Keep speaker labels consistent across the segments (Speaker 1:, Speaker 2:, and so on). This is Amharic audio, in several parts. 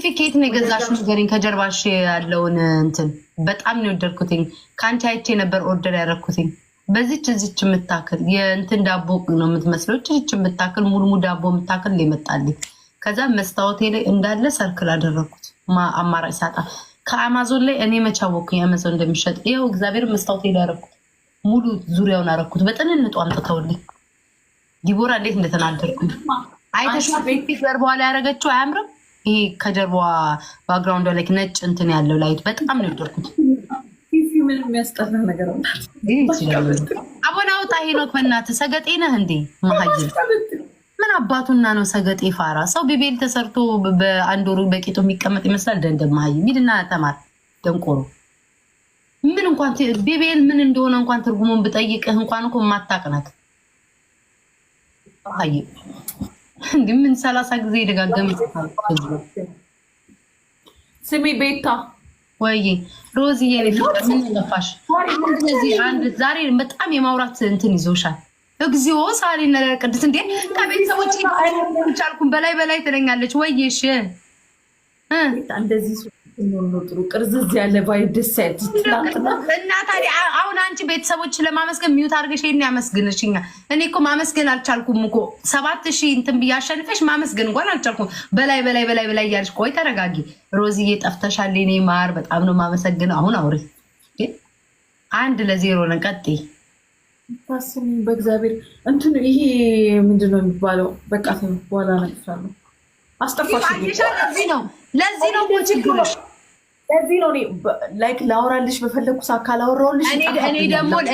Speaker 1: ፊኬት ነው የገዛሽው ንገሪኝ። ከጀርባሽ ያለውን እንትን በጣም ነው የወደድኩትኝ። ከአንቺ አይቼ ነበር ኦርደር ያደረኩትኝ። በዚች እዚች የምታክል የእንትን ዳቦ ነው የምትመስለው። እዚች የምታክል ሙልሙ ዳቦ የምታክል ይመጣልኝ። ከዛ መስታወቴ ላይ እንዳለ ሰርክል አደረኩት። አማራጭ ሳጣ ከአማዞን ላይ እኔ መቻወኩኝ አማዞን እንደሚሸጥ ይኸው እግዚአብሔር መስታወቴ ላይ አደረኩት። ሙሉ ዙሪያውን አደረኩት። በጥንንጡ አምጥተውልኝ ዲቦራ እንዴት እንደተናደርኩኝ አይተሽ ፊት በኋላ ያደረገችው አያምርም? ይሄ ከጀርባዋ ባክግራውንዷ ላይ ነጭ እንትን ያለው ላይት በጣም ነው የወደድኩት።
Speaker 2: ምን የሚያስጠላ ነገር
Speaker 1: አቦና አውጣ ሄኖክ በእናትህ ሰገጤ ነህ እንዴ? መሀይል ምን አባቱና ነው ሰገጤ ፋራ ሰው ቢቤል ተሰርቶ በአንድ ወሩ በቂጡ የሚቀመጥ ይመስላል። ደንደም መሀይል ሚድና ተማር ደንቆሮ ምን እንኳን ቢቤል ምን እንደሆነ እንኳን ትርጉሙን ብጠይቅህ እንኳን እኮ የማታቅናት መሀይል ግን ምን 30 ጊዜ ይደጋገም ይጽፋል።
Speaker 2: ስሚ ቤታ
Speaker 1: ወይ ሮዚዬ ምን ለፋሽ? ስለዚህ አንድ ዛሬ በጣም የማውራት እንትን ይዞሻል። እግዚኦ ሳሪ ነረ ቅድስ እንዴ ከቤተሰቦች ቻልኩም በላይ ትለኛለች። ወይሽ
Speaker 2: እንደዚህ ነው ጥሩ ቅርዝዝ ያለ ቫይብ ደስ ያትጥላጥና
Speaker 1: እና ታዲያ አሁን አንቺ ቤተሰቦች ለማመስገን ሚዩት አድርገሽ ይሄን ያመስግንሽኛ። እኔ እኮ ማመስገን አልቻልኩም እኮ 7000 እንትን ብያሸንፈሽ ማመስገን እንኳን አልቻልኩም። በላይ ያልሽ ቆይ ተረጋጊ። ሮዚዬ ጠፍተሻል። እኔ ማር በጣም ነው ማመሰግነው። አሁን አውሪ 1-0 ነን። ቀጥይ
Speaker 2: ታስሚ በእግዚአብሔር እንትን ይሄ ምንድነው የሚባለው? በቃ በኋላ ነጥፋለሁ። አስጠፋሽ።
Speaker 1: ለዚህ ነው ችግርሽ።
Speaker 2: ለዚህ ነው ላይክ ላውራልሽ በፈለኩ ሳካ ላውራልሽ።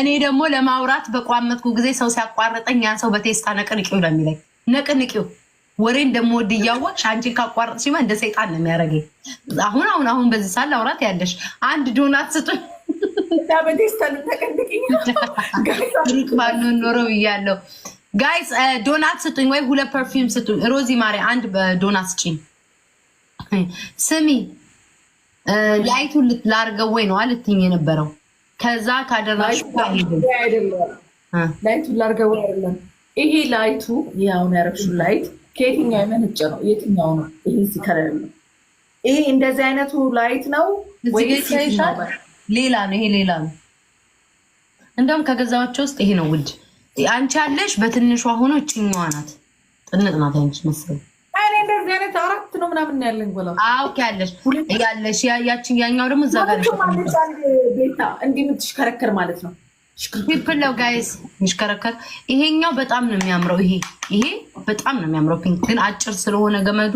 Speaker 1: እኔ ደግሞ ለማውራት በቋመጥኩ ጊዜ ሰው ሲያቋርጠኝ ያን ሰው በቴስታ ነቅንቂው ነው የሚለኝ። ነቅንቂው ወሬን ደግሞ ወድ እያወቅሽ አንቺን ካቋርጥሽ እንደ ሰይጣን ነው የሚያደርገኝ። አሁን በዚህ ሰዓት ላውራት ያለሽ አንድ ዶናት ስጡኝ።
Speaker 2: በቴስታ ተቀንቅኝ
Speaker 1: ሩቅ ባልሆን ኖሮ ብያለሁ። ጋይስ ዶናት ስጡኝ ወይ 2 ፐርፊውም ስጡኝ። ሮዚ ማሪ አንድ ዶናት ስጪኝ። ስሚ ላይቱን ላርገው ወይ ነው አልትኝ የነበረው። ከዛ ካደራሽ
Speaker 2: ላይቱን ላርገው አይደለም ይሄ ላይቱ ያውን ያረግሽው ላይት ከየትኛው የመነጨ ነው? የትኛው ነው? ይሄ ሲከረል ነው። ይሄ እንደዚህ አይነቱ ላይት ነው ወይ
Speaker 1: ሌላ ነው? ይሄ ሌላ ነው። እንደውም ከገዛዎቸው ውስጥ ይሄ ነው ውድ። አንቺ ያለሽ በትንሿ ሆኖ ጭኛዋ ናት። ጥንጥ ናት አንቺ መሰለኝ።
Speaker 2: አይ እንደዚህ አይነት 4 ነው ምናምን ያለኝ ብለው
Speaker 1: አውቅ ያለሽ ያያችን ያኛው ደግሞ እዛ ጋር
Speaker 2: ቤታ እንዲህ የምትሽከረከር ማለት ነው።
Speaker 1: ፒፕለው ጋይስ ምሽከረከር። ይሄኛው በጣም ነው የሚያምረው። ይሄ በጣም ነው የሚያምረው። ፒንክ ግን አጭር ስለሆነ ገመዱ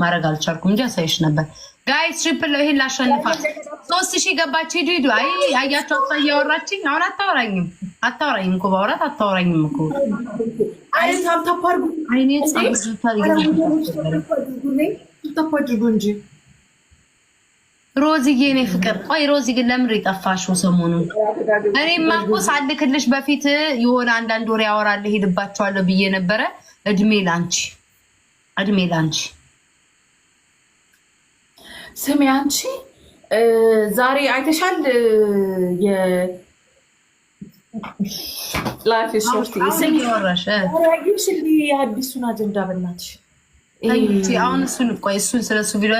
Speaker 1: ማድረግ አልቻልኩም እንጂ አሳይሽ ነበር። ጋይስ ትሪፕል ነው። ይሄን ላሸንፋት 3000 ገባች። ሂዱ አይ አያቸው እያወራችኝ አሁን አታወራኝም እኮ ባወራት አታወራኝም እኮ
Speaker 2: አይ ታፓርጉ
Speaker 1: አይኔ
Speaker 2: ታፓርጉ እንጂ
Speaker 1: ሮዚዬ እኔ ፍቅር ቆይ ሮዚ ግን ለምን የጠፋሽው ሰሞኑን? እኔማ እኮ ሳልክልሽ በፊት የሆነ አንዳንድ ወሬ ያወራል ሄድባቸዋለሁ ብዬ ነበረ። እድሜ ላንቺ
Speaker 2: ስሚ አንቺ ዛሬ አይተሻል? ላይፍ ሾርት
Speaker 1: ስሚ ወራሽ
Speaker 2: አዲሱን አጀንዳ በእናትሽ
Speaker 1: አሁን እሱን ስለሱ ቪዲዮ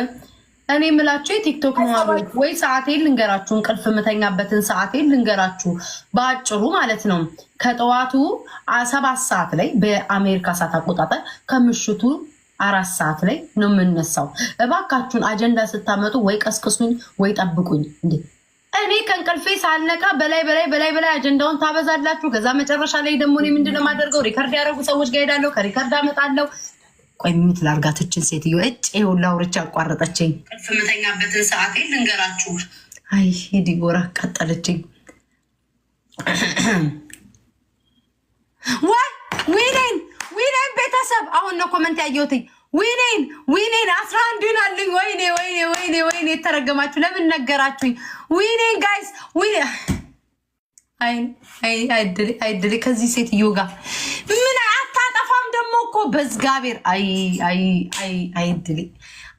Speaker 1: እኔ የምላችሁ የቲክቶክ ነው ወይ ሰዓቴን ልንገራችሁ፣ እንቅልፍ የምተኛበትን ሰዓቴን ልንገራችሁ በአጭሩ ማለት ነው። ከጠዋቱ 7 ሰዓት ላይ በአሜሪካ ሰዓት አቆጣጠር ከምሽቱ 4 ሰዓት ላይ ነው የምነሳው። እባካችሁን አጀንዳ ስታመጡ ወይ ቀስቅሱኝ ወይ ጠብቁኝ። እንዴ እኔ ከእንቅልፌ ሳልነቃ በላይ አጀንዳውን ታበዛላችሁ። ከዛ መጨረሻ ላይ ደግሞ እኔ ምንድነው የማደርገው? ሪከርድ ያደረጉ ሰዎች ጋር ሄዳለሁ፣ ከሪከርድ አመጣለሁ። ቆይ ሚት ላርጋትችን ሴትዮ እጭ ይሁላ አውርቻ አቋረጠችኝ። እንቅልፍ የምተኛበትን ሰዓቴን ልንገራችሁ። አይ ዲቦራ ቀጠለችኝ። ዊኔን ቤተሰብ አሁን ነው ኮመንት ያየሁትኝ። ዊኔን 11 አለኝ። ወይኔ የተረገማችሁ ለምን ነገራችሁኝ? ዊኔን ጋይስ አይድል ከዚህ ሴትዮ ጋር ምን አታጠፋም ደግሞ እኮ በዝጋቤር አይድል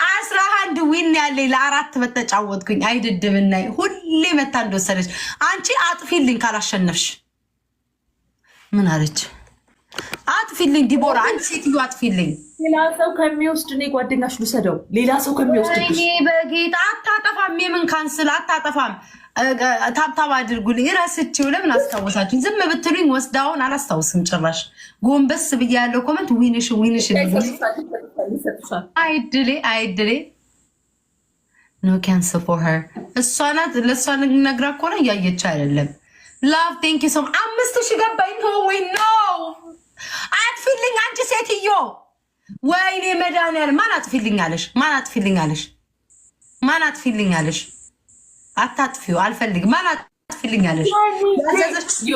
Speaker 1: 11 ዊን ያለኝ ለ4 በተጫወትኩኝ አይድድምና ሁሌ መታ እንደወሰደች አንቺ አጥፊልኝ ካላሸነፍሽ ምን አለች? አጥፊልኝ ዲቦራ፣ አንቺ ሴትዮ አጥፊልኝ።
Speaker 2: ሌላ ሰው ከሚወስድ እኔ ጓደኛሽ ልውሰደው። ሌላ ሰው ከሚወስድ
Speaker 1: እኔ በጌታ አታጠፋም። የምን ካንስል አታጠፋም። ታብታብ አድርጉልኝ። ረስቼው ለምን አስታወሳችሁኝ? ዝም ብትሉኝ ወስዳውን አላስታውስም ጭራሽ። ጎንበስ ብዬ ያለው ኮመንት ዊንሽ አይድሌ ኖ ካንስል ፎር ሄር። እሷ ናት ለእሷ ነግራ እኮ ነው እያየች አይደለም። ላቭ ቴንክ ዩ ሶ 5000 ገባኝ። ወይ ነው አጥፊልኝ አንቺ ሴትዮ። ወይኔ መድኃኒዓለም ማን አጥፊልኝ አለሽ? ማን አጥፊልኝ አለሽ? አታጥፊው አልፈልግም። ማን አጥፊልኝ አለሽ?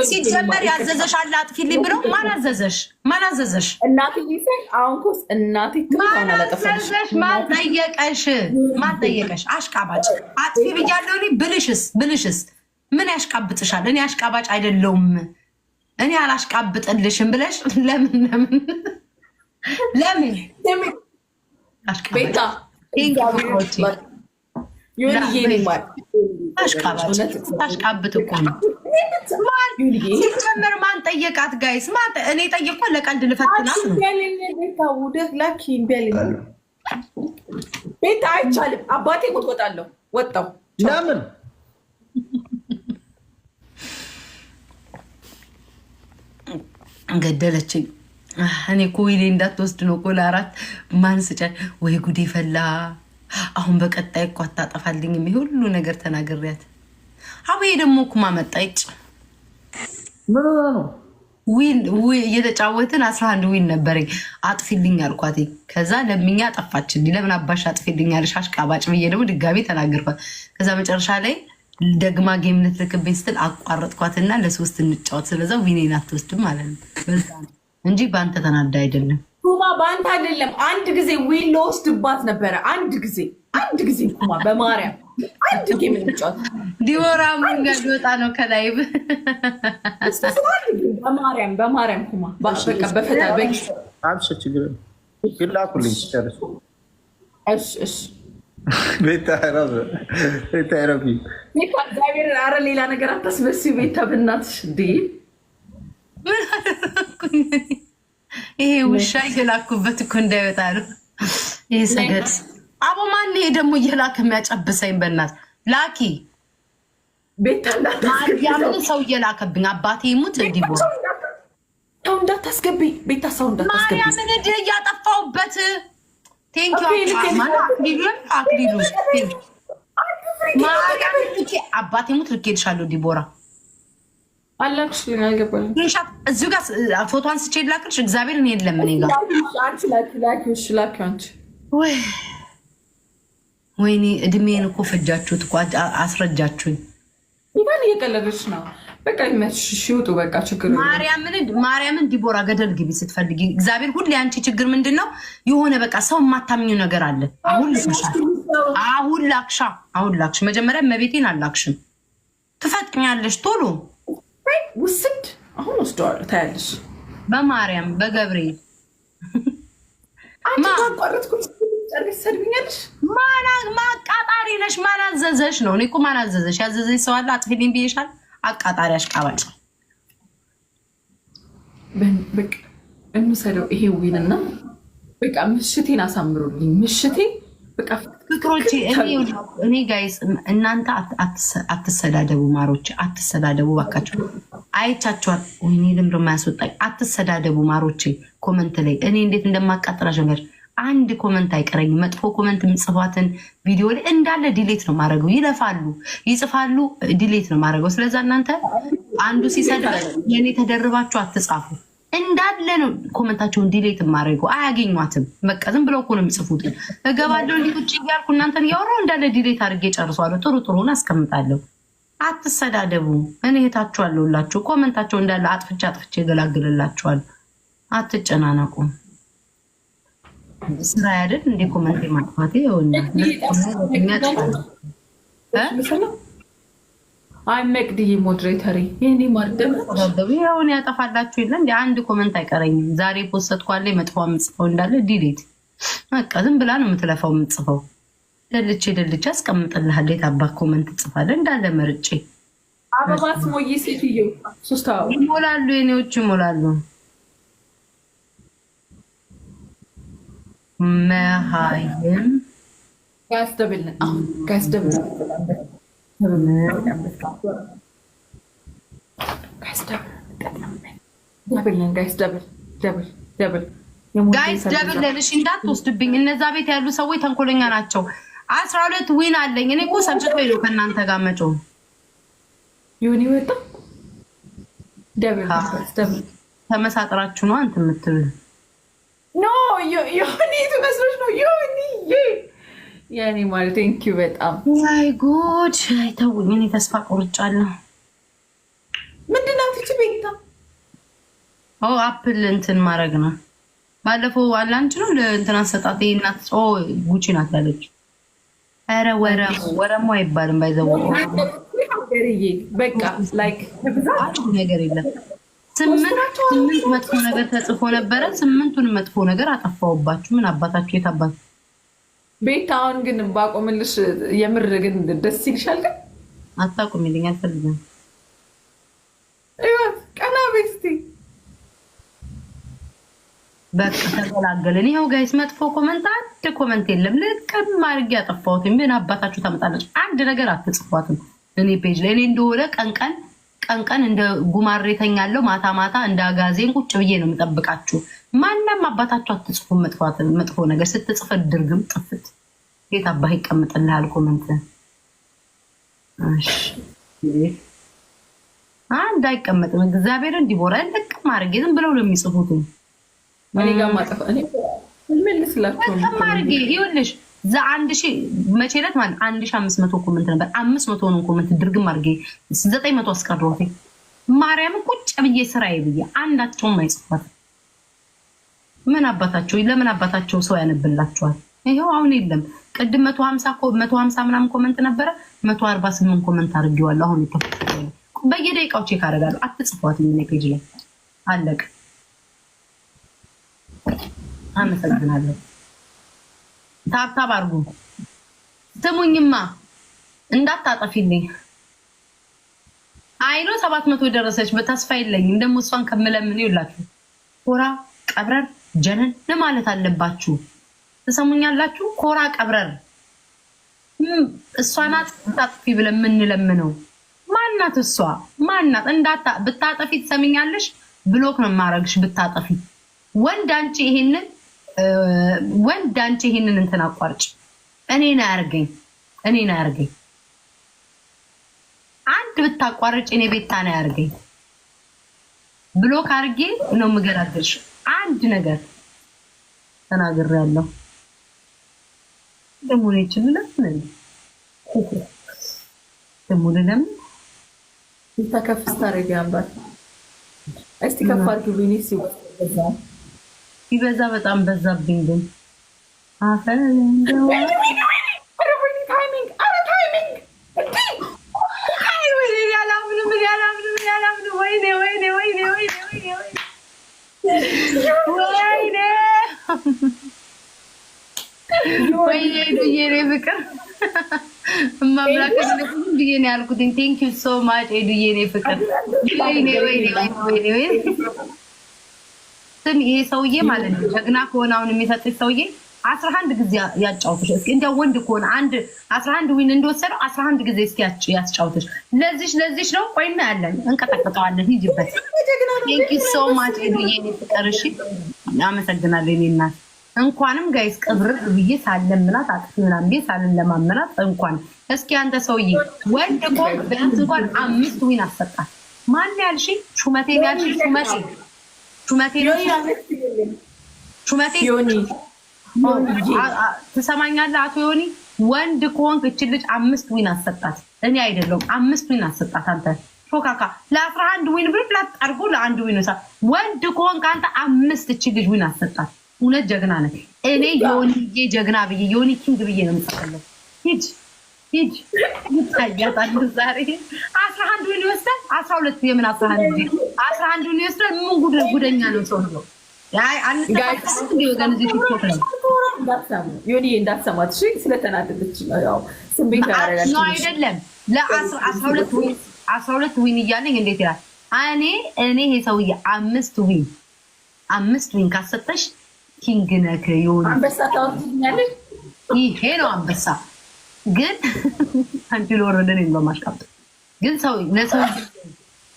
Speaker 1: ሲጀመር ያዘዘሽ አለ አጥፊልኝ ብለው ማን አዘዘሽ?
Speaker 2: እናቴ ይሰኝ አሁን ኮስ እናቴ
Speaker 1: ማን አዘዘሽ? ማን ጠየቀሽ? አሽቃባጭ አጥፊ ብያለሁ እኔ። ብልሽስ ምን ያሽቃብጥሻል? እኔ አሽቃባጭ አይደለሁም። እኔ አላሽቃብጥልሽም ብለሽ ለምን አሽቃብጥ እኮ ነው። ሲጀመር ማን ጠየቃት? ጋይስ እኔ ጠየቅኳ ለቀልድ ልፈትናት ነው።
Speaker 2: ቤታ አይቻልም። አባቴ ቁጥቆጣለሁ ወጣው
Speaker 3: ለምን
Speaker 1: ገደለችኝ። እኔ እኮ ዊሌ እንዳትወስድ ነው እኮ ለአራት ማን ስጫት። ወይ ጉዴ ፈላ። አሁን በቀጣይ እኮ አታጠፋልኝም። ይሄ ሁሉ ነገር ተናግሬያት አብዬ ደግሞ ኩማ መጣይጭ ዊን እየተጫወትን 11 ዊን ነበረኝ። አጥፊልኝ አልኳት። ከዛ ለምኛ ጠፋችልኝ። ለምን አባሽ አጥፊልኝ አለሽ አሽቃባጭ ብዬ ደግሞ ድጋሚ ተናገርኳት። ከዛ መጨረሻ ላይ ደግማ ጌም ልትልክብኝ ስትል አቋረጥኳትና ለሶስት እንጫወት። ስለዛ ዊኔን አትወስድም ማለት ነው። በዛ ነው እንጂ በአንተ ተናዳ አይደለም።
Speaker 2: ኩማ በአንተ አይደለም። አንድ ጊዜ ዊን ለወስድባት ነበረ። አንድ ጊዜ ኩማ በማርያም አንድ ጌም እንጫወት።
Speaker 1: ዲቦራ መንገድ ወጣ ነው ከላይ
Speaker 2: በማርያም ኩማ በቃ በፈታ
Speaker 3: አብሽ ችግር ይላኩልኝ ጨርሱ።
Speaker 2: እሺ
Speaker 3: ቤታ ረፊ
Speaker 2: እግዚአብሔር አረ ሌላ ነገር አታስበሲ። ቤታ በእናትሽ እንዴ
Speaker 1: ይሄ ውሻ እየላኩበት እኮ እንዳይወጣ ነው። ይሄ ሰገድ አቦ ማን ይሄ ደግሞ እየላክ የሚያጨብሰኝ? በእናት ላኪ
Speaker 2: ቤታ
Speaker 1: ያምን ሰው እየላከብኝ አባቴ ይሙት ዲቦራ
Speaker 2: ሰው እንዳታስገቢ ቤታ ሰው እንዳታስገቢ
Speaker 1: ማርያምን እድ እያጠፋሁበት አክሊሉ አባቴ ሙት ልኬልሻለሁ። ዲቦራ
Speaker 2: አላክሽ አልገባኝ።
Speaker 1: እዚሁ ጋር ፎቶ አንስቼ ላክልሽ። እግዚአብሔር እኔ የለም እኔ ጋር ወይኔ እድሜን እኮ ፈጃችሁት እኮ አስረጃችሁኝ።
Speaker 2: ይባል እየቀለደች ነው። በቃ ይመችሽ ይውጡ። በቃ ችግር
Speaker 1: ማርያምን ዲቦራ ገደል ግቢ ስትፈልጊ። እግዚአብሔር ሁሌ አንቺ ችግር ምንድን ነው? የሆነ በቃ ሰው የማታምኙ ነገር አለ። አሁን ላክሽ። መጀመሪያ መቤቴን አላክሽም። ትፈጥኛለሽ ቶሎ
Speaker 2: ውስድ አሁን ወስደዋለሁ። ታያለሽ።
Speaker 1: በማርያም በገብርኤል
Speaker 2: ሰድብኛለሽ።
Speaker 1: ማቃጣሪ ነሽ። ማን አዘዘሽ ነው? እኔ እኮ ማን አዘዘሽ? ያዘዘሽ ሰው አለ? አጥፊልኝ ብዬሻል። አቃጣሪ አሽቃባጭ።
Speaker 2: በቃ እንውሰደው ይሄ ዊንና በቃ ምሽቴን አሳምሩልኝ። ምሽቴ በቃ
Speaker 1: ፍቅሮቼ። እኔ ጋይስ እናንተ አትሰዳደቡ፣ ማሮቼ አትሰዳደቡ ባካችሁ። አይቻችኋል። ወይኔ ልምድ የማያስወጣኝ። አትሰዳደቡ ማሮቼ። ኮመንት ላይ እኔ እንዴት እንደማቃጠላሽ ነገር አንድ ኮመንት አይቀረኝ። መጥፎ ኮመንት የምጽፏትን ቪዲዮ ላይ እንዳለ ዲሌት ነው ማድረገው። ይለፋሉ፣ ይጽፋሉ፣ ዲሌት ነው ማድረገው። ስለዛ እናንተ አንዱ ሲሰድብ የኔ ተደርባችሁ አትጻፉ። እንዳለ ነው ኮመንታቸውን ዲሌት ማድረገው። አያገኟትም። በቃ ዝም ብለው እኮ ነው የሚጽፉት። እገባለሁ እንዲህ ቁጭ እያልኩ እናንተን እያወራሁ እንዳለ ዲሌት አድርጌ ጨርሷለሁ። ጥሩ ጥሩን አስቀምጣለሁ። አትሰዳደቡ። እኔ እህታችኋለሁ ሁላችሁ። ኮመንታቸው እንዳለ አጥፍቼ ገላግልላችኋል። አትጨናነቁ። ስራ ያደል እንደ ኮመንት ማጥፋት ይሆና
Speaker 2: አይ መቅድዬ ሞዴሬተሪ የኔ ማርደም
Speaker 1: ይሁን ያጠፋላችሁ የለ እንደ አንድ ኮመንት አይቀረኝም። ዛሬ ፖስትኳለ መጥፎ የምጽፈው እንዳለ ዲሊት በቃ ዝም ብላ ነው የምትለፋው የምጽፈው። ደልቼ አስቀምጥልሃለሁ። የታባ ኮመንት ጽፋለ እንዳለ መርጬ
Speaker 2: አበባስ ሞይ ሴትዮ ሶስታው
Speaker 1: ይሞላሉ፣ የኔዎች ይሞላሉ። መሃይም
Speaker 2: ጋስደብልን ጋስደብልን
Speaker 1: ጋይስ ደብል ለልሽ እንዳትወስድብኝ። እነዛ ቤት ያሉ ሰዎች ተንኮለኛ ናቸው። 12 ዊን አለኝ እኔ እኮ ሰብስቶ ሄዶ ከእናንተ ጋር መጮ
Speaker 2: ዮኒ ወጣ ደብል
Speaker 1: ተመሳጥራችሁ ነው አንተ የምትሉ
Speaker 2: ኖ ዮኒ ትመስሎች ነው ዮኒ ያኔ ማለት ቴንክ ዩ በጣም
Speaker 1: ማይ ጉድ አይተውኝ እኔ ተስፋ ቆርጫለሁ።
Speaker 2: ምንድን ነው ትች ቤታ
Speaker 1: አፕል እንትን ማድረግ ነው። ባለፈው አላንቺ ነው ለእንትን አሰጣጤ እናት ጉቺ ናት ያለች። ኧረ ወረሞ አይባልም ባይዘው
Speaker 2: በቃ ላይክ
Speaker 1: ነገር የለም። ስምንት መጥፎ ነገር ተጽፎ ነበረ። 8ቱን መጥፎ ነገር አጠፋውባችሁ። ምን አባታችሁ የታባት
Speaker 2: ቤት አሁን ግን ባቆምልሽ የምር ግን ደስ ይልሻል። ግን
Speaker 1: አታቆሚልኝ አልፈልግም።
Speaker 2: እዩት ቀና ቤስቲ
Speaker 1: በቃ ተገላገልን። ይኸው ጋይስ መጥፎ ኮመንት አንድ ኮመንት የለም። ልቅም አድርጌ ያጠፋሁት ምን አባታችሁ ታመጣለች? አንድ ነገር አትጽፏትም። እኔ ፔጅ ላይ እኔ እንደሆነ ቀን እንደ ጉማሬ ተኛለሁ፣ ማታ እንደ አጋዜን ቁጭ ብዬ ነው የምጠብቃችሁ። ማንም አባታችሁ አትጽፉም። መጥፎ ነገር ስትጽፍ ድርግም ጥፍት የት አባህ ይቀምጥልሃል ኮመንት። እሺ አንድ አይቀመጥም። እግዚአብሔር እንዲቦራ ልቅም አድርጌ ዝም ብለው ነው የሚጽፉት።
Speaker 2: እኔ ጋር ማጠፋ እኔ መልስላችሁ
Speaker 1: ማርጌ ይኸውልሽ አንድ ሺህ መቼ ዕለት ማለት 1500 ኮመንት ነበር። 500 ነው ኮመንት ድርግም አድርጌ 900 አስቀረውት። ማርያም ቁጭ ብዬ ስራዬ ብዬ አንዳቸውም አይጽፏት። ምን አባታቸው ለምን አባታቸው ሰው ያነብላቸዋል? ይሄው አሁን የለም። ቅድም 150 ምናምን ኮመንት ነበረ 148 ኮመንት አድርጌዋለሁ። አሁን ይተፈቀደ በየደቂቃው ቼክ አደርጋለሁ። አትጽፏት ምን ፔጅ ላይ አለቅ። አመሰግናለሁ። ታብታብ አድርጉ። ስሙኝማ እንዳታጠፊልኝ። አይኖ 700 ደረሰች። በተስፋ የለኝም ደግሞ እሷን ከምለምን ይውላችሁ ኮራ ቀብረር ጀነን ለማለት አለባችሁ። ትሰሙኛላችሁ? ኮራ ቀብረር እሷ ናት ታጥፊ ብለን የምንለምነው። ማናት እሷ? ማናት? ብታጠፊ ትሰሚኛለሽ? ብሎክ ነው የማረግሽ ብታጠፊ። ወንድ አንቺ ይሄንን እንትን አቋርጭ። እኔን አያርገኝ። አንድ ብታቋርጭ እኔ ቤታ ነው ያርገኝ። ብሎክ አርጌ ነው የምገላገልሽ። አንድ ነገር ተናግሬያለሁ። ደግሞ ነው
Speaker 2: ተከፍስ ታረጊ አንባል እስቲ ከፋርክ ቢኒስ
Speaker 1: ይበዛ በጣም በዛብኝ። ግን አፈር እንደው ወይኔ ዱዬ ፍቅር ማምላከ ብዬ ነው ያልኩት። ቴንክ ዩ ሶ ማች ዱዬ ፍቅር። ወይኔ ይሄ ሰውዬ ማለት ነው ጀግና ከሆነ አሁን የሚሰጥሽ ሰውዬ 11 ጊዜ ያጫውትሽ። እስኪ እንደው ወንድ ከሆነ 11 ዊን እንደወሰደው 11 ጊዜ እስኪ ያጫውትሽ። ለዚሽ ነው። ቆይና ያለን እንቀጠቅጠዋለን። ሂጂበት። ቴንክ ዩ ሶ ማች ዱዬ ፍቅር። እሺ አመሰግናለሁ። እኔ እናት እንኳንም ጋይስ ቅብር ብዬ ሳለምናት አጥፊ ምናምን ብዬ ሳለማመናት እንኳን እስኪ አንተ ሰውዬ ወንድ እኮ ቢያንስ እንኳን 5 ዊን አሰጣት። ማን ያልሽ? ሹመቴ ያልሽ? ሹመቴ ዮኒ ትሰማኛለህ? አቶ ዮኒ ወንድ ከሆንክ እች ልጅ 5 ዊን አሰጣት። እኔ አይደለሁም 5 ዊን አሰጣት። አንተ ሾካካ ለ11 ዊን ብር አድርጎ ለ1 ዊን ወንድ ከሆንክ አንተ 5 እች ልጅ ዊን አሰጣት። እውነት ጀግና ነህ። እኔ ዮኒዬ ጀግና ብዬ ዮኒ ኪንግ ብዬ ነው የምጽፈለው። ሂድ ይታያታል። ዛሬ 11 ዊን ይወስዳል። 12 የምን 11 ዊን ይወስዳል። ምን ጉደኛ ነው ሰው ነው።
Speaker 2: ዮኒ እንዳትሰማት እሺ። ስለተናደደች ያው ስሜት ያደረጋች
Speaker 1: ነው አይደለም። ለ12 ዊን እያለኝ እንዴት ይላል? እኔ ይሄ ሰውዬ 5 ዊን ካሰጠሽ ኪንግ ነክ ይሁን
Speaker 2: አንበሳ ታውቂኛለሽ?
Speaker 1: ይሄ ነው አንበሳ። ግን አንቺ ለወረደን በማሽቃበጥ ግን ሰው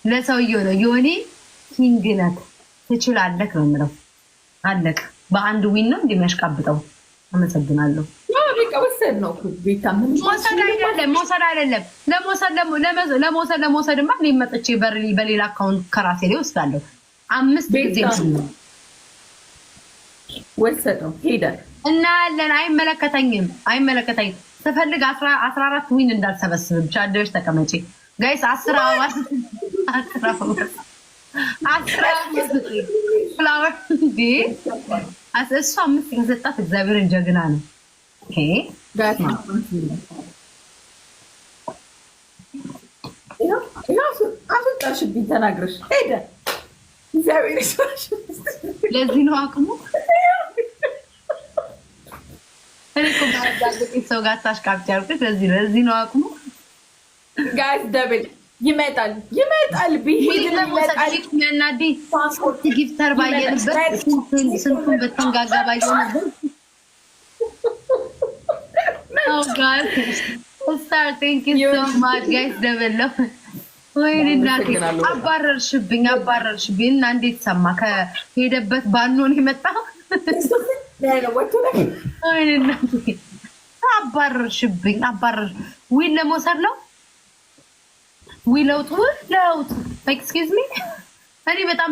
Speaker 1: ለሰውዬው ነው ዮኒ ኪንግ ነክ ትችላለህ ነው የምለው። አለቅ በአንድ ዊን ነው እንደሚያሽቃብጠው። አመሰግናለሁ።
Speaker 2: ወሰድ ነው ቤታ
Speaker 1: መውሰድ አይደለም ለመውሰድማ እኔ መጥቼ በሌላ አካውንት ከራሴ ላይ ወስዳለሁ። 5 ጊዜ
Speaker 2: ወሰደው ሄደ
Speaker 1: እና ያለን አይመለከተኝም። ስፈልግ 14 ዊን እንዳልሰበስብ ብቻ አደረሽ ተቀመጪ ጋይስ። 10 ፍላወር እንዴ እሱ 5 ከሰጣት እግዚአብሔርን ጀግና ነው።
Speaker 2: አስወጣሽብኝ ተናግረሽ ሄደ።
Speaker 1: ለዚህ ነው አቅሙ። ሰው ጋር ታሽቃብጭ ያልኩት ለዚህ ነው አቅሙ።
Speaker 2: ጋይስ ደብል ይመጣል
Speaker 1: ጊፍተር ባየንበት ስንቱን በተንጋጋ ባየንበት አባረርሽብኝ እና እንዴት ሰማ ከሄደበት ባኖን የመጣ አባረርሽብኝ። ዊን ለመውሰድ ነው ለውጥ ኤክስኪውዝ ሚ እኔ በጣም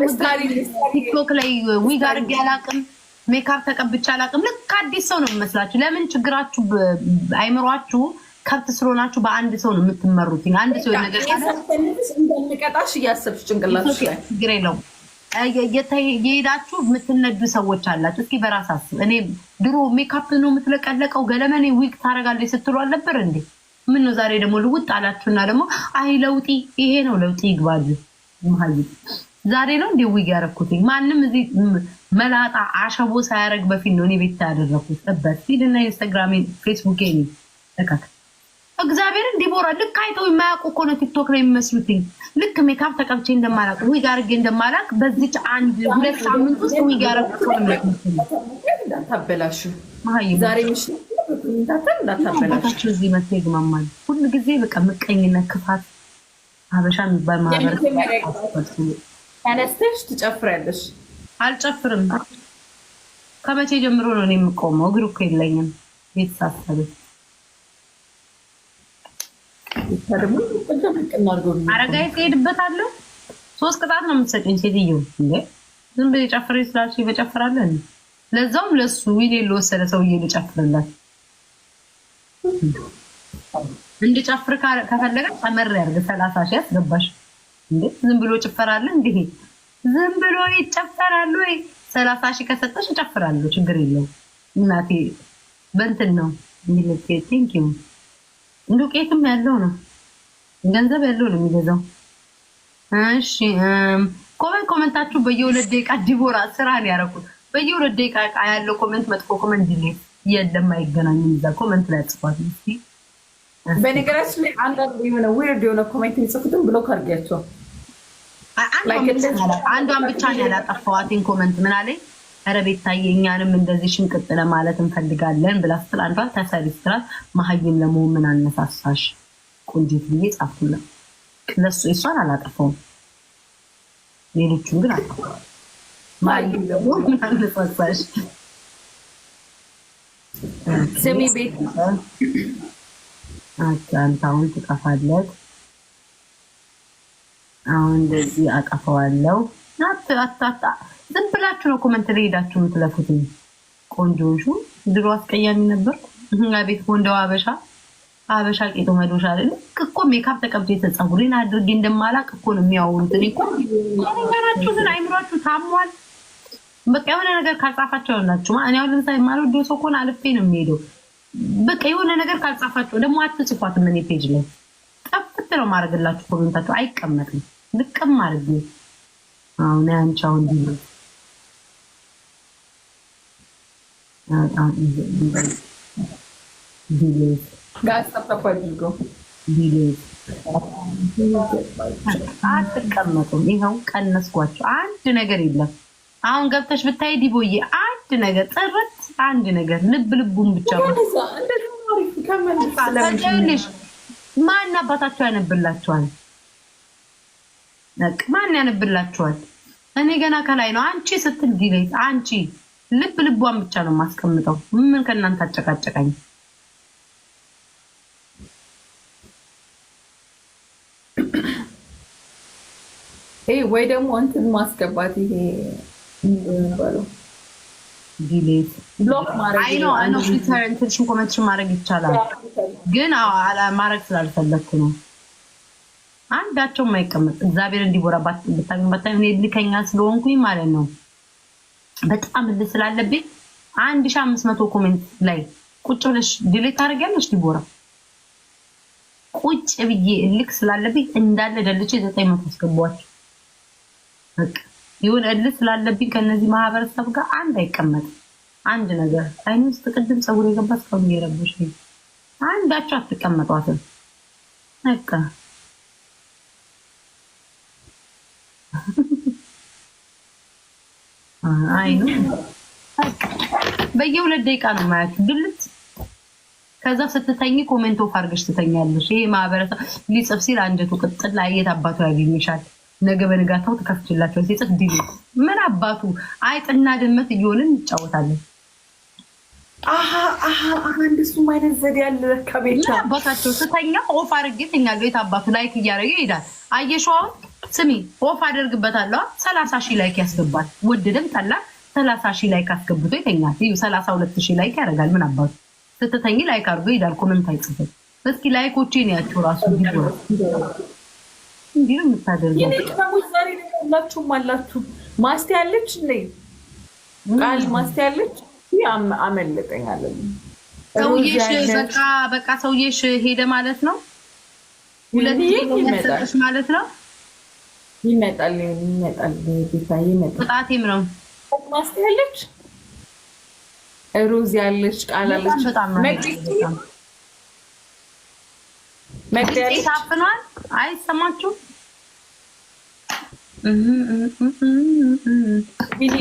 Speaker 1: ቲክቶክ ላይ ዊግ አድርጌ አላውቅም፣ ሜካፕ ተቀብቼ አላውቅም። ልክ አዲስ ሰው ነው የሚመስላችሁ። ለምን ችግራችሁ አይምሯችሁ ከብት ስለሆናችሁ በአንድ ሰው ነው የምትመሩት። አንድ ሰው ነገር
Speaker 2: እንደምቀጣሽ እያሰብሽ ጭንቅላትሽ ላይ
Speaker 1: ችግር የለውም። የሄዳችሁ የምትነዱ ሰዎች አላችሁ። እስኪ በራስ አስብ። እኔ ድሮ ሜካፕ ነው የምትለቀለቀው ገለመኔ ዊግ ታደርጋለች ስትሉ አልነበር እንዴ? ምን ነው ዛሬ ደግሞ ልውጥ አላችሁና ደግሞ አይ ለውጢ ይሄ ነው ለውጢ ይግባል። ዛሬ ነው እንዴ ዊግ ያደረኩት? ማንም እዚህ መላጣ አሸቦ ሳያደርግ በፊት ነው እኔ ቤት ያደረኩት። እበት ፊልና ኢንስታግራም ፌስቡክ ኔ ተካክ እግዚአብሔርን ዲቦራ ልክ አይተው የማያውቁ እኮ ነው ቲክቶክ ላይ የሚመስሉትኝ። ልክ ሜካፕ ተቀብቼ እንደማላቅ ዊግ አድርጌ እንደማላቅ በዚች 1-2 ሳምንት ውስጥ ዊግ ያደረኩት ነው።
Speaker 2: እንዳታበላሹ ዛሬ ምሽት እንዳታበላሹ።
Speaker 1: እዚህ መጥቶ ይግማማል ሁሉ ጊዜ በቃ ምቀኝነት፣ ክፋት ሀበሻ የሚባል ማህበረሰብ
Speaker 2: ተነስተሽ ትጨፍሪያለሽ።
Speaker 1: አልጨፍርም። ከመቼ ጀምሮ ነው እኔ የምቆመው? እግር እኮ የለኝም። ቤተሳሰብ አረጋይ ትሄድበታለሁ። 3 ቅጣት ነው የምትሰጪኝ ሴትዮ። እንዴ ዝም ብዬ ጨፍሬ ስላልሽኝ በጨፍራለሁ። ለዛውም ለሱ ዊሌ ለወሰደ ሰውዬ ልጨፍርላት። እንድጨፍር ከፈለገ ተመር ያርግ 30 ሺህ ያስገባሽ። እንዴ ዝም ብሎ ጭፈራለ እንዴ? ዝም ብሎ ይጨፈራል ወይ? 30 ሺህ ከሰጠሽ እጨፍራለሁ፣ ችግር የለው እናቴ። በእንትን ነው እንዴ? ቴንክ ዩ ዱቄትም ያለው ነው ገንዘብ ያለው ነው የሚገዛው። እሺ ኮመንታችሁ በየ2 ደቂቃ ዲቦራ ስራ ነው ያደረኩት። በየ2 ደቂቃ ያለው ኮመንት መጥፎ ኮመንት ዲሌት የለም፣ አይገናኝም። እዛ ኮመንት ላይ ጽፏት እስቲ።
Speaker 2: በነገራችን ላይ አንዳንድ የሆነ ዊርድ የሆነ ኮሜንት የሚጽፉትን ብሎክ አድርጊያቸው።
Speaker 1: አንዷን ብቻ ነው ያላጠፋዋትን ኮመንት ምን አለኝ? ኧረ ቤታዬ እኛንም እንደዚህ ሽንቅጥ ለማለት እንፈልጋለን ብላ ስትል አንዷ ተሰሪ ስትላት መሀይም ለመሆን ምን አነሳሳሽ ቆንጆት ብዬ ጻፍኩላት። ለሱ እሷን አላጠፋውም፣ ሌሎቹን ግን አጠፋው። መሀይም ለመሆን ምን አነሳሳሽ
Speaker 2: ስሚ ቤት
Speaker 1: አንተ አሁን ትጠፋለህ። አሁን እንደዚህ አጠፋዋለሁ። አታጣ ዝም ብላችሁ ነው ኮመንት ላይ ሄዳችሁ የምትለፉት። ቆንጆሹ ድሮ አስቀያሚ ነበር። ቤት ወንደው አበሻ ቄጦ መዶሻ አይደል እኮ ሜካፕ ተቀብቼ ተጸጉሬን አድርጌ እንደማላቅ እኮ ነው የሚያወሩት። እኔ እኮ ነገራችሁ ግን አይምሯችሁ ታሟል። በቃ የሆነ ነገር ካልጻፋችሁ ናችሁ። እኔ አሁን ለምሳሌ የማልወደው ሰው እኮ አልፌ ነው የሚሄደው። በቃ የሆነ ነገር ካልጻፋችሁ ደግሞ አትጽፏትም። እኔ ፔጅ ላይ ጠፍት ነው ማድረግላችሁ። ኮሜንታችሁ አይቀመጥም። ልቅም አድርጌ አሁን አንቻው እንዲህ ዲሌት አትቀመጡም። ይኸው ቀነስኳቸው። አንድ ነገር የለም። አሁን ገብተሽ ብታይ ዲቦዬ አንድ ነገር ጥርት አንድ ነገር ልቡን ብቻ ታዲያለሽ። ማን አባታቸው ያነብላቸዋል? ማን ያነብላቸዋል? እኔ ገና ከላይ ነው አንቺ ስትል ዲሌት አንቺ ልቧን ብቻ ነው የማስቀምጠው። ምን ከእናንተ አጨቃጨቀኝ?
Speaker 2: ወይ ደግሞ እንትን ማስገባት ይሄ ባለው
Speaker 1: ዲሌት
Speaker 2: ብሎክ ማድረግ
Speaker 1: አይ ነው ትዊተር እንትንሽን ኮሜንትሽን ማድረግ ይቻላል፣ ግን ማድረግ ስላልፈለኩ ነው። አንዳቸው የማይቀመጥ እግዚአብሔር እንዲቦራባት ብታገኝበት እኔ ልከኛ ስለሆንኩኝ ማለት ነው። በጣም ስላለብኝ 1500 ኮሜንት ላይ ቁጭ ብለሽ ዲሌት ታደርጊያለሽ ዲቦራ? ቁጭ ብዬ እልክ ስላለብኝ እንዳለ ደልቼ 900 አስገባኋቸው። በቃ ይሁን እልክ ስላለብኝ ከነዚህ ማህበረሰብ ጋር አንድ አይቀመጥም። አንድ ነገር አይኑ ውስጥ ቅድም ፀጉር የገባ እስካሁን እየረበሽ አንዳቸው አትቀመጧትም። በቃ አይኑ በየ2 ደቂቃ ነው ማለት ግልጽ። ከዛ ስትተኝ ኮሜንት ኦፍ አድርገሽ ትተኛለሽ። ይሄ ማህበረሰብ ሊጽፍ ሲል አንጀቱ ቅጥል ላይ የት አባቱ ያገኝሻል? ነገ በንጋታው ተከፍችላቸው ሲጽፍ ዲሊት ምን አባቱ አይጥና ድመት እየሆንን እንጫወታለን።
Speaker 2: እንደሱ አይነት ዘዴ ያለ ከቤት
Speaker 1: አባታቸው ስተኛ ኦፍ አድርጌ ተኛለሁ። የት አባቱ ላይክ እያደረገ ይሄዳል። አየሽው? ስሚ ኦፍ አደርግበታለሁ 30,000 ላይክ ያስገባል። ወደደም ጠላ 30,000 ላይክ አስገብቶ ይተኛል። 32,000 ላይክ ያደርጋል። ምን አባቱ ስትተኝ ላይክ አድርጎ ይሄዳል። ኮሜንት አይጽፍም። እስኪ ላይኮቼን ያቸው ራሱ ቢሆን እንዲህ ነው የምታደርገው።
Speaker 2: የኔ ቅመሞች ዛሬ ሁላችሁም አላችሁ። ማስቴ ያለች እንዴ? ቃል ማስቴ ያለች አመለጠኛል።
Speaker 1: ሰውዬሽ በቃ ሰውዬሽ ሄደ ማለት ነው። ሁለት ይመጣል ማለት ነው።
Speaker 2: ይመጣል ቤታዬ ይመጣል።
Speaker 1: በጣቴም ነው
Speaker 2: ማስቴ ያለች ሩዝ ያለች ቃል አለች።
Speaker 1: መግደል ታፍኗል። አይሰማችሁም?
Speaker 2: ቢኒ